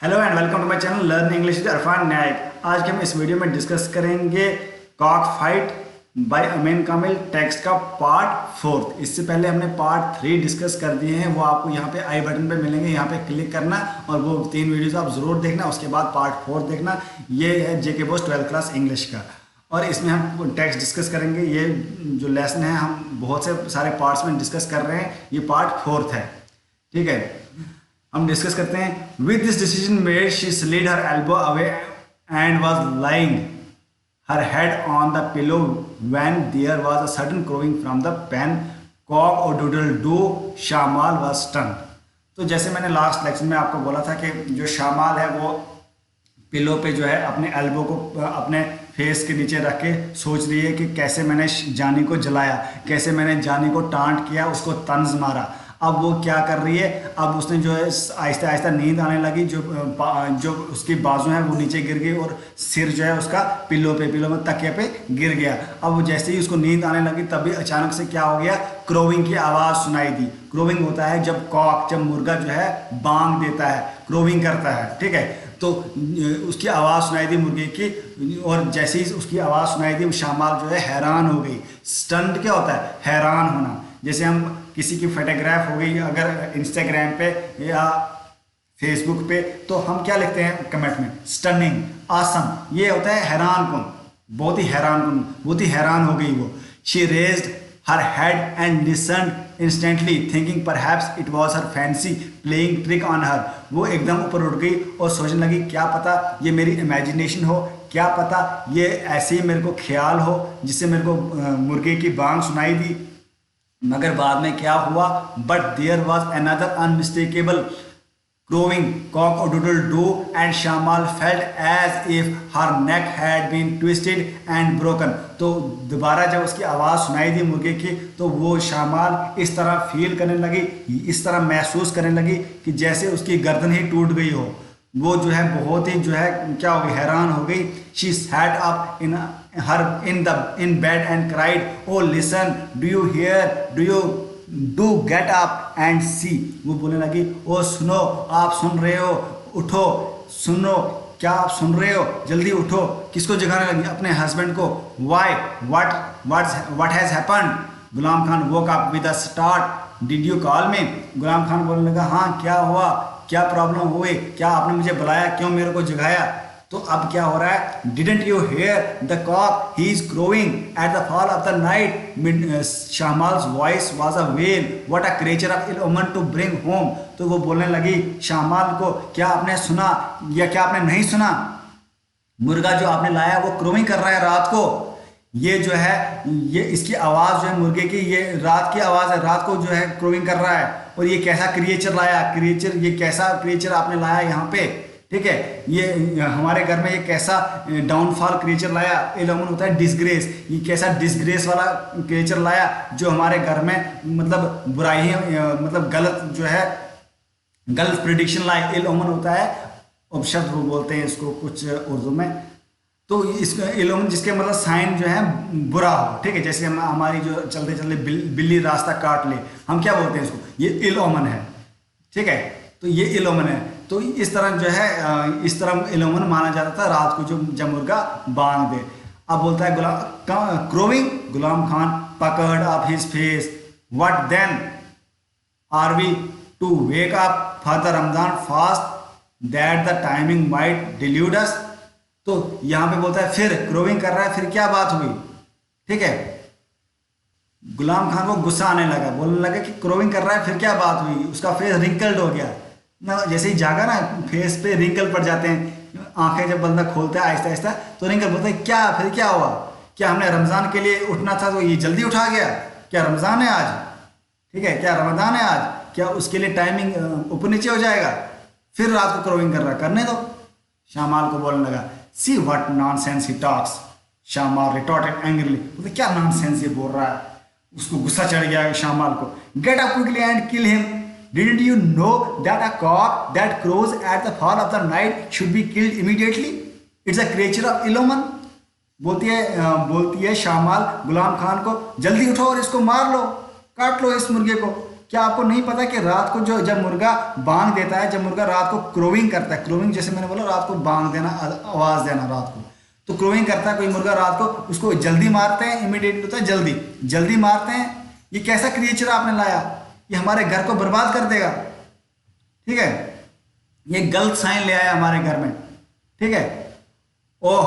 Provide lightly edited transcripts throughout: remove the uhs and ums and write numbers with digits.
Hello and welcome to my channel learn English with Arfan Naik. आज के हम इस वीडियो में डिस्कस करेंगे cock fight by Amin Kamil text का पार्ट 4। इससे पहले हमने पार्ट 3 डिस्कस कर दिए हैं, वो आपको यहाँ पे आई बटन पे मिलेंगे, यहाँ पे क्लिक करना और वो 3 वीडियोस आप जरूर देखना। उसके बाद पार्ट 4 देखना। ये है जेके बॉस 12th क्लास इंग्लिश का और इसमें हम टेक्स्ट डिस्कस करेंगे। ये जो लेसन है हम बहुत से सारे पार्ट्स में डिस्कस कर रहे हैं, ये पार्ट 4 है। ठीक है, हम डिस्कस करते हैं। With this decision made she slid her elbow away and was lying her head on the pillow when there was a sudden crowing from the pen cock-a-doodle-doo Shamal was stun. तो जैसे मैंने last lecture में आपको बोला था कि जो शामाल है वो पिलो पे जो है अपने एल्बो को अपने फेस के नीचे रख के सोच रही है कि कैसे मैंने जानी को जलाया, कैसे मैंने जानी को टांट किया, उसको तंज मारा। अब वो क्या कर रही है, अब उसने जो है आहिस्ता आहिस्ता नींद आने लगी, जो उसकी बाजू है वो नीचे गिर गई और सिर जो है उसका पिलो में तकिया पे गिर गया। अब वो जैसे ही उसको नींद आने लगी तभी अचानक से क्या हो गया, क्रोविंग की आवाज़ सुनाई दी। क्रोविंग होता है जब मुर्गा जो है बांग देता है, क्रोविंग करता है। ठीक है, तो उसकी आवाज़ सुनाई दी मुर्गे की, और जैसे ही उसकी आवाज़ सुनाई दी शामाल जो है हैरान हो गई। स्टंट क्या होता है, हैरान होना। जैसे हम किसी की फोटोग्राफ हो गई अगर इंस्टाग्राम पे या फेसबुक पे, तो हम क्या लिखते हैं कमेंट में, स्टनिंग, आसम। ये होता है हैरान कौन, बहुत ही हैरान हो गई वो। She raised her head and listened instantly thinking perhaps it was her fancy playing trick on her. वो एकदम ऊपर उठ गई और सोचने लगी क्या पता ये मेरी इमेजिनेशन हो, क्या पता ये ऐसे ही मेरे को ख्याल हो जिससे मेरे को मुर्गे की बांग सुनाई दी। मगर बाद में क्या हुआ, but there was another unmistakable crowing cock-a-doodle-doo and Shamal felt as if her neck had been twisted and broken. तो दोबारा जब उसकी आवाज़ सुनाई दी मुर्गे की, तो वो शामाल इस तरह फील करने लगी, इस तरह महसूस करने लगी कि जैसे उसकी गर्दन ही टूट गई हो। वो जो है बहुत ही जो है क्या हो गई, हैरान हो गई। She set up in bed and cried, oh listen, do you hear, do get up and see। वो बोलने लगी, ओ सुनो, आप सुन रहे हो, उठो, सुनो, क्या आप सुन रहे हो, जल्दी उठो। किसको जगाने लगी, अपने हस्बैंड को। why what has happened। Ghulam Khan woke up with a start, did you call me। गुलाम खान बोलने लगा, हाँ क्या हुआ, क्या प्रॉब्लम हुई, क्या आपने मुझे बुलाया, क्यों मेरे को जगाया। तो अब क्या हो रहा है, didn't you hear the cock he is crowing at the fall of the night Shamal's voice was a wail what a creature of ill omen to bring home. तो वो बोलने लगी शामाल को, क्या आपने सुना या क्या आपने नहीं सुना, मुर्गा जो आपने लाया वो क्रोइंग कर रहा है रात को। ये जो है ये इसकी आवाज़ जो है मुर्गे की, ये रात की आवाज़ है, रात को जो है क्रोइंग कर रहा है। और ये कैसा क्रिएचर लाया, ये कैसा क्रिएचर आपने लाया यहाँ पे। ठीक है, ये हमारे घर में ये कैसा डाउनफॉल क्रिएचर लाया। इलोमन होता है डिसग्रेस, ये कैसा डिसग्रेस वाला क्रिएचर लाया जो हमारे घर में मतलब बुराइयां मतलब गलत जो है गलत प्रिडिक्शन लाए। इलोमन होता है उपशब्द, वो बोलते हैं इसको कुछ उर्दू में। तो इसका इलोमन जिसके मतलब साइन जो है बुरा हो। ठीक है, जैसे हमारी जो चलते चलते बिल्ली रास्ता काट ले, हम क्या बोलते हैं इसको, ये इलोमन है। ठीक है, तो ये इलोमन है। तो इस तरह जो है इस तरह इलोमन माना जाता था रात को जब मुर्गा बांग दे। अब बोलता है क्रोविंग, Ghulam Khan pucker up his face, what then are we to wake up for the Ramzan fast that the timing might delude us. तो यहां पे बोलता है फिर क्रोविंग कर रहा है, फिर क्या बात हुई। ठीक है, गुलाम खान को गुस्सा आने लगा, बोलने लगा कि क्रोविंग कर रहा है, फिर क्या बात हुई। उसका फेस रिंकल्ड हो गया ना, जैसे ही जागा ना फेस पे रिंकल पड़ जाते हैं, आंखें जब बंदा खोलता है आहिस्ता आहिस्ता तो रिंकल बोलता है, क्या फिर क्या हुआ, क्या हमने रमज़ान के लिए उठना था तो ये जल्दी उठा गया, क्या रमज़ान है आज। ठीक है, क्या रमज़ान है आज, क्या उसके लिए टाइमिंग ऊपर नीचे हो जाएगा। फिर रात को क्रोविंग कर रहा, करने दो। शामाल को बोलने लगा, see what nonsense he talks. Shamal retorted angrily, बोलते क्या नॉनसेंस ये बोल रहा है। उसको गुस्सा चढ़ गया शामाल को। Get up quickly and kill him, didn't you know that a cock that crows at the fall of the night should be killed immediately, it's a creature of ill omen। बोलती है शामाल गुलाम खान को, जल्दी उठो और इसको मार लो, काट लो इस मुर्गे को, क्या आपको नहीं पता कि रात को जो जब मुर्गा बांग देता है, जब मुर्गा रात को क्रोविंग करता है, क्रोविंग जैसे मैंने बोला रात को बांग देना, आवाज देना रात को, तो क्रोविंग करता है कोई मुर्गा रात को, उसको जल्दी मारते हैं, इमीडिएटली होता है जल्दी जल्दी मारते हैं। ये कैसा क्रिएचर आपने लाया, ये हमारे घर को बर्बाद कर देगा, ठीक है, ये गलत साइन ले आया हमारे घर में, ठीक है। ओह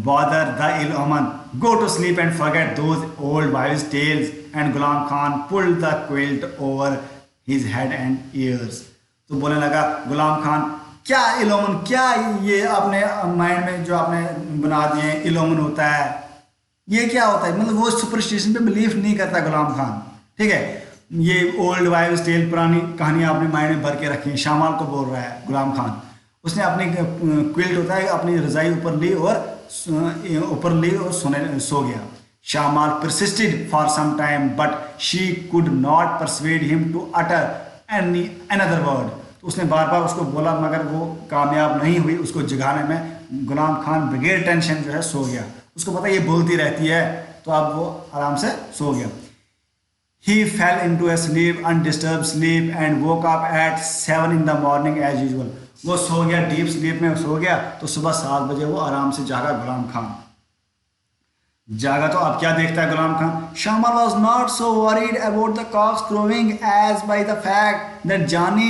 bother the ill woman, go to sleep and forget those old wives tales, and Ghulam Khan pulled the quilt over his head and ears. तो बोलने लगा गुलाम खान, क्या इलोमन, क्या ये आपने माइंड में जो आपने बना दिए इलोमन होता है, ये क्या होता है, मतलब वो सुपरस्टिशन पे बिलीव नहीं करता गुलाम खान, ठीक है। ये ओल्ड वाइव्स टेल, पुरानी कहानी आपने माइंड में भर के रखी है, शामाल को बोल रहा है गुलाम खान। उसने अपनी क्विल्ट होता है, अपनी रजाई ऊपर ली और सो गया। शामाल persisted for some time, but she could not persuade him to utter another word. तो उसने बार बार उसको बोला मगर वो कामयाब नहीं हुई उसको जगाने में। गुलाम खान बगैर टेंशन जो है सो गया, उसको पता ये बोलती रहती है, तो अब वो आराम से सो गया। He fell into a sleep, undisturbed sleep, and woke up at 7 in the morning as usual. वो सो गया, डीप स्लीप में सो गया, तो सुबह 7 बजे वो आराम से जागा गुलाम खान। जागा तो अब क्या देखता है गुलाम Khan, शामाल was not so worried about the cocks crowing as by the fact that Johnny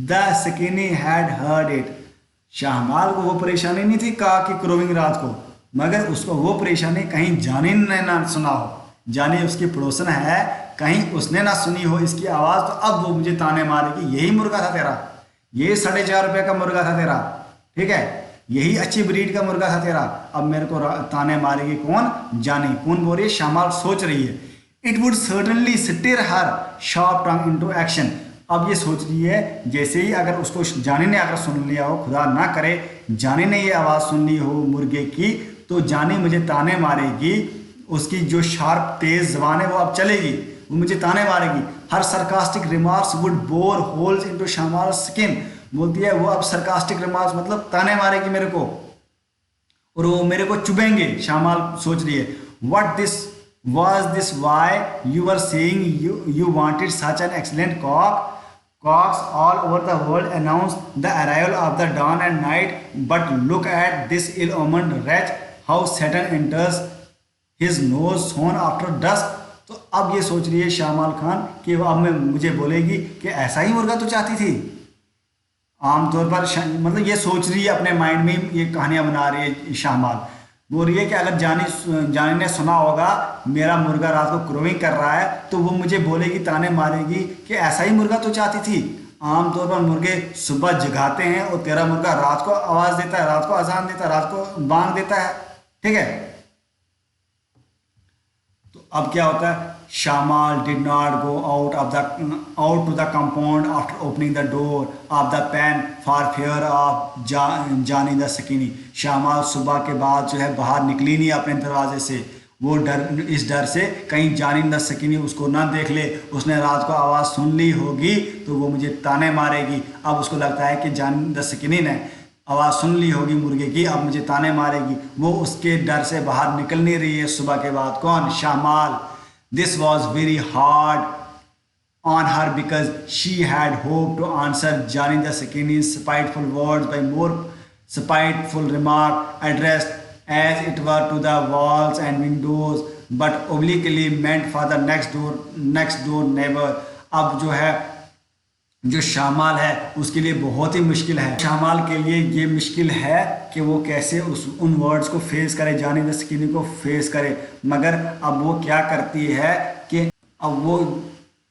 the skinny had heard it. शामाल को वो परेशानी नहीं थी कॉक की क्रोविंग रात को, मगर उसको वो परेशानी कहीं जानी ने ना सुना हो, जानी उसकी पड़ोसन है, कहीं उसने ना सुनी हो इसकी आवाज़, तो अब वो मुझे ताने मारेगी, यही मुर्गा था तेरा, यही 4.5 रुपये का मुर्गा था तेरा, ठीक है, यही अच्छी ब्रीड का मुर्गा था तेरा, अब मेरे को ताने मारेगी कौन, जानी। कौन बोल रही है, शामाल सोच रही है। It would certainly stir her sharp tongue into action. अब ये सोच रही है जैसे ही अगर उसको जानी ने अगर सुन लिया हो, खुदा ना करे जानी ने ये आवाज़ सुन ली हो मुर्गे की, तो जानी मुझे ताने मारेगी, उसकी जो शार्प तेज जबान है वो अब चलेगी, वो मुझे ताने मारेगी। Her sarcastic remarks would bore holes into Shamal skin. बोलती है वो अब सरकास्टिक रिमार्क्स मतलब ताने मारेगी मेरे को, और वो मेरे को चुभेंगे। शामाल सोच रही है, what this was this why you are saying you wanted such an excellent cock. Cocks all over the world announce the arrival of the dawn and night, but look at this ill-omened wretch, how Satan enters his nose soon after dusk. तो अब ये सोच रही है शामाल खान कि वो अब मैं मुझे बोलेगी कि ऐसा ही मुर्गा तो चाहती थी। आमतौर पर मतलब ये सोच रही है अपने माइंड में, ये कहानियां बना रही है शामाल। बोल रही है कि अगर जानी ने सुना होगा मेरा मुर्गा रात को क्रोविंग कर रहा है, तो वो मुझे बोलेगी, ताने मारेगी कि ऐसा ही मुर्गा तो चाहती थी। आमतौर पर मुर्गे सुबह जगाते हैं और तेरा मुर्गा रात को आवाज़ देता है, रात को अजान देता है, रात को बांग देता है, ठीक है। तो अब क्या होता है, Shamal did not go out to the compound after opening the door of the pen for fear of जानी द सकीनी। शामाल सुबह के बाद जो है बाहर निकली नहीं अपने दरवाजे से, वो इस डर से कहीं जानी द सकीनी उसको ना देख ले, उसने रात को आवाज़ सुन ली होगी तो वो मुझे ताने मारेगी। अब उसको लगता है कि जानी द सकीनी ने आवाज़ सुन ली होगी मुर्गे की, अब मुझे ताने मारेगी। वो उसके डर से बाहर निकल नहीं रही है सुबह के बाद। कौन, शामाल। This was very hard on her because she had hoped to answer Johnny the Skinny's spiteful words by more spiteful remark addressed as it were to the walls and windows, but obliquely meant for the next door neighbor. अब जो है जो शामाल है उसके लिए बहुत ही मुश्किल है, शामाल के लिए ये मुश्किल है कि वो कैसे उन वर्ड्स को फेस करे, जानी द स्किनी को फेस करे। मगर अब वो क्या करती है कि अब वो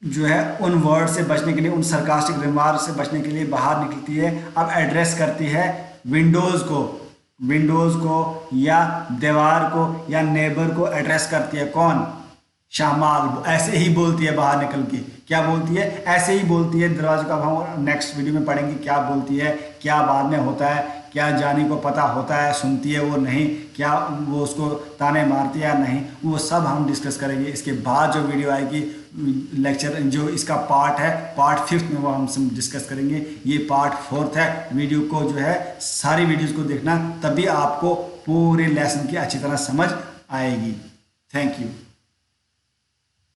जो है उन वर्ड से बचने के लिए, उन सरकास्टिक रिमार्क से बचने के लिए बाहर निकलती है। अब एड्रेस करती है विंडोज़ को या दीवार को या नेबर को एड्रेस करती है। कौन, शामाल। ऐसे ही बोलती है बाहर निकल के, क्या बोलती है, ऐसे ही बोलती है। दरवाजे का हम नेक्स्ट वीडियो में पढ़ेंगे क्या बोलती है, क्या बाद में होता है, क्या जानी को पता होता है, सुनती है वो नहीं, क्या वो उसको ताने मारती है या नहीं, वो सब हम डिस्कस करेंगे। इसके बाद जो वीडियो आएगी लेक्चर जो इसका पार्ट है, पार्ट 5 में वो हम सब डिस्कस करेंगे। ये पार्ट 4 है। वीडियो को जो है सारी वीडियोज़ को देखना, तभी आपको पूरे लेसन की अच्छी तरह समझ आएगी। Thank you.